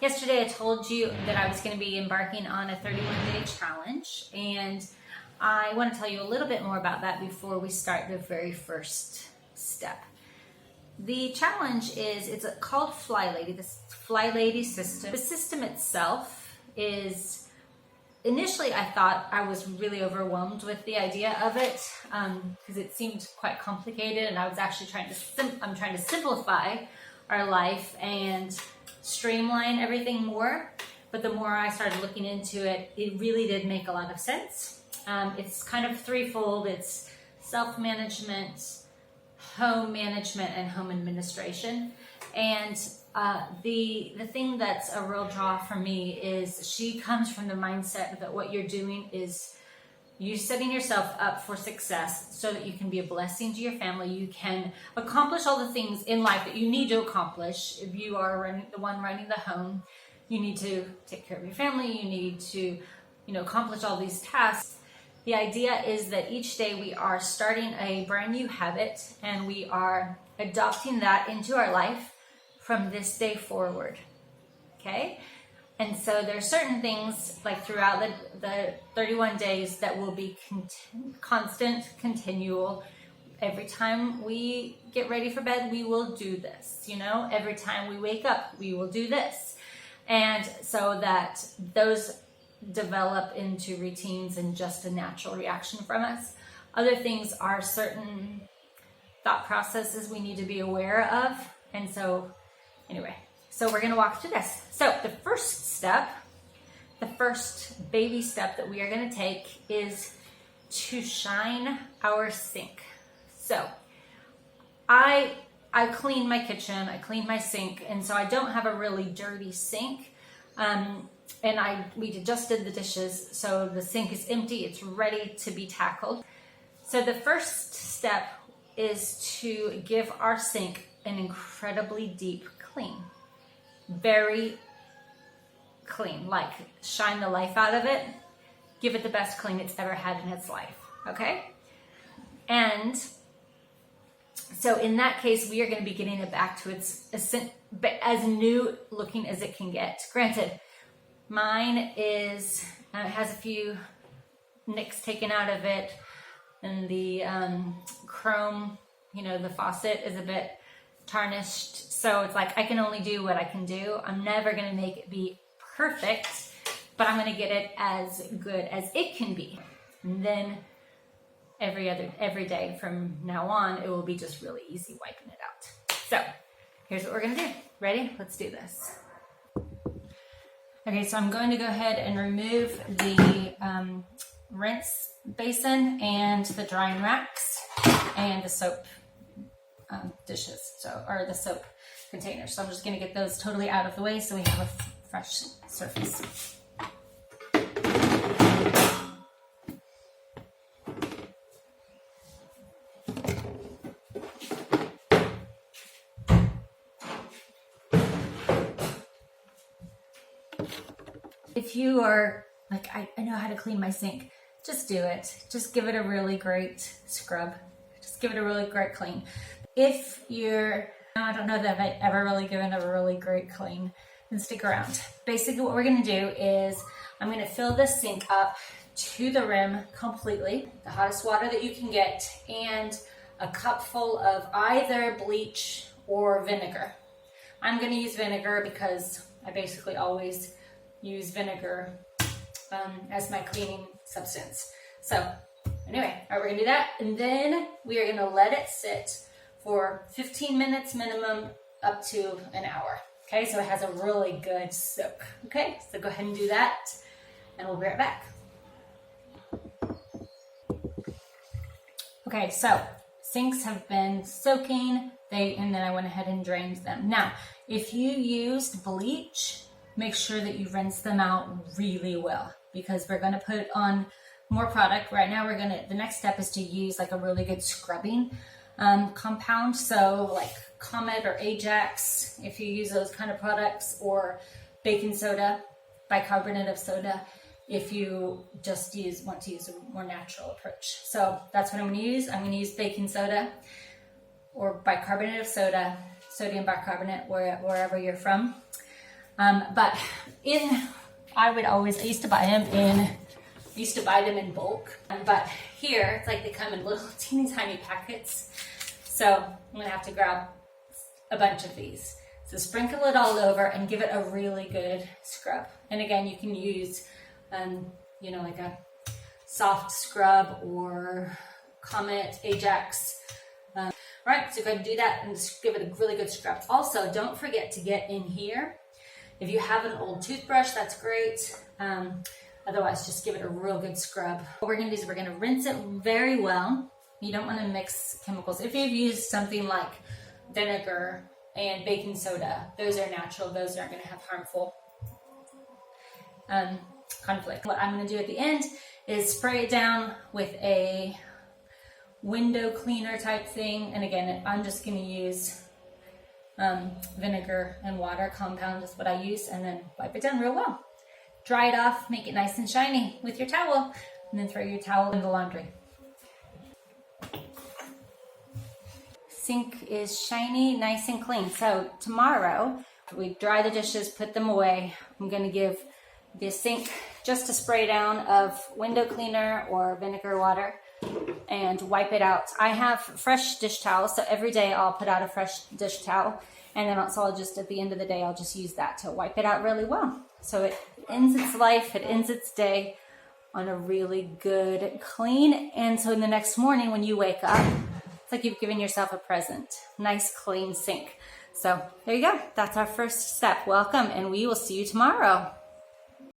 Yesterday I told you that I was going to be embarking on a 31-day challenge, and I want to tell you a little bit more about that before we start the very first step. The challenge it's called Flylady, this Flylady system. The system itself is, initially I thought I was really overwhelmed with the idea of it because it seemed quite complicated, and I was actually trying to simplify our life and streamline everything more. But the more I started looking into it, it really did make a lot of sense. It's kind of threefold. It's self-management, home management, and home administration. And the thing that's a real draw for me is she comes from the mindset that what you're doing is you setting yourself up for success so that you can be a blessing to your family. You can accomplish all the things in life that you need to accomplish. If you are the one running the home, you need to take care of your family. You need to, accomplish all these tasks. The idea is that each day we are starting a brand new habit, and we are adopting that into our life from this day forward. Okay? And so there are certain things like throughout the 31 days that will be constant, continual. Every time we get ready for bed, we will do this. Every time we wake up, we will do this. And so that those develop into routines and just a natural reaction from us. Other things are certain thought processes we need to be aware of. And so anyway, so we're going to walk through this. So the first step, the first baby step that we are going to take is to shine our sink. So I clean my kitchen, I clean my sink, and so I don't have a really dirty sink. And we just did the dishes, so the sink is empty, it's ready to be tackled. So the first step is to give our sink an incredibly deep clean. Very clean, like shine the life out of it, give it the best clean it's ever had in its life, okay? And so in that case, we are going to be getting it back to its as new looking as it can get. Granted, mine is has a few nicks taken out of it, and the chrome, the faucet is a bit tarnished. So it's like I can only do what I can do. I'm never going to make it be perfect, but I'm going to get it as good as it can be. And then every day from now on, it will be just really easy wiping it out. So here's what we're going to do. Ready? Let's do this. Okay, so I'm going to go ahead and remove the rinse basin and the drying racks and the soap dishes, or the soap containers. So I'm just going to get those totally out of the way so we have a fresh surface. If you are like, I know how to clean my sink, just do it. Just give it a really great scrub. Just give it a really great clean. If I don't know that I've ever really given a really great clean, then stick around. Basically what we're going to do is I'm going to fill this sink up to the rim completely, the hottest water that you can get, and a cup full of either bleach or vinegar. I'm going to use vinegar because I basically always use vinegar as my cleaning substance. So anyway, all right, we're going to do that, and then we are going to let it sit for 15 minutes minimum up to an hour. Okay, so it has a really good soak. Okay, so go ahead and do that, and we'll be right back. Okay, so sinks have been soaking, and then I went ahead and drained them. Now, if you used bleach, make sure that you rinse them out really well, because we're going to put on more product. Right now, the next step is to use like a really good scrubbing compound. So like Comet or Ajax, if you use those kind of products, or baking soda, bicarbonate of soda, if you just want to use a more natural approach. So that's what I'm going to use. I'm going to use baking soda or bicarbonate of soda, sodium bicarbonate, wherever you're from. But I used to buy them in bulk. But here, it's like they come in little teeny tiny packets. So I'm gonna have to grab a bunch of these. So sprinkle it all over and give it a really good scrub. And again, you can use, like a soft scrub or Comet, Ajax. Right, so go ahead and do that and just give it a really good scrub. Also, don't forget to get in here. If you have an old toothbrush, that's great. Otherwise, just give it a real good scrub. What we're gonna do is we're gonna rinse it very well. You don't wanna mix chemicals. If you've used something like vinegar and baking soda, those are natural, those aren't gonna have harmful conflict. What I'm gonna do at the end is spray it down with a window cleaner type thing. And again, I'm just gonna use vinegar and water compound is what I use, and then wipe it down real well. Dry it off, make it nice and shiny with your towel, and then throw your towel in the laundry. Sink is shiny, nice and clean. So tomorrow, we dry the dishes, put them away. I'm gonna give the sink just a spray down of window cleaner or vinegar water and wipe it out. I have fresh dish towels, so every day I'll put out a fresh dish towel, and then also I'll just, at the end of the day, I'll just use that to wipe it out really well. So it ends its life, it ends its day on a really good clean. And so in the next morning when you wake up, it's like you've given yourself a present. Nice clean sink. So there you go. That's our first step. Welcome, and we will see you tomorrow.